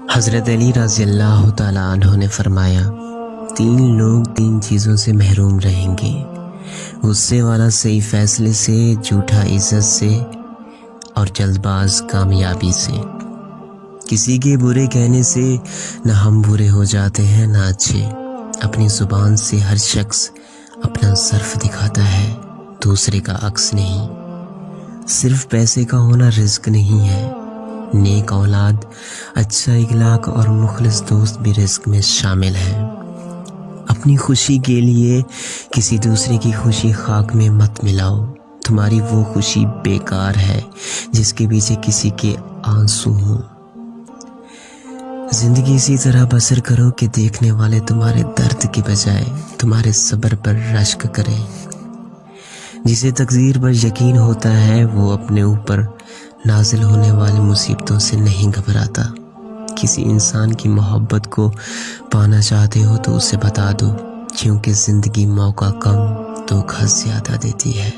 حضرت علی رضی اللہ تعالیٰ عنہ نے فرمایا، 3 لوگ 3 چیزوں سے محروم رہیں گے، غصے والا صحیح فیصلے سے، جھوٹا عزت سے اور جلد باز کامیابی سے۔ کسی کے برے کہنے سے نہ ہم برے ہو جاتے ہیں نہ اچھے۔ اپنی زبان سے ہر شخص اپنا ظرف دکھاتا ہے، دوسرے کا عکس نہیں۔ صرف پیسے کا ہونا رزق نہیں ہے، نیک اولاد، اچھا اخلاق اور مخلص دوست بھی رزق میں شامل ہیں۔ اپنی خوشی کے لیے کسی دوسرے کی خوشی خاک میں مت ملاؤ، تمہاری وہ خوشی بیکار ہے جس کے پیچھے کسی کے آنسو ہوں۔ زندگی اسی طرح بسر کرو کہ دیکھنے والے تمہارے درد کی بجائے تمہارے صبر پر رشک کریں۔ جسے تقدیر پر یقین ہوتا ہے وہ اپنے اوپر نازل ہونے والی مصیبتوں سے نہیں گھبراتا۔ کسی انسان کی محبت کو پانا چاہتے ہو تو اسے بتا دو، کیونکہ زندگی موقع کم دھوکہ زیادہ دیتی ہے۔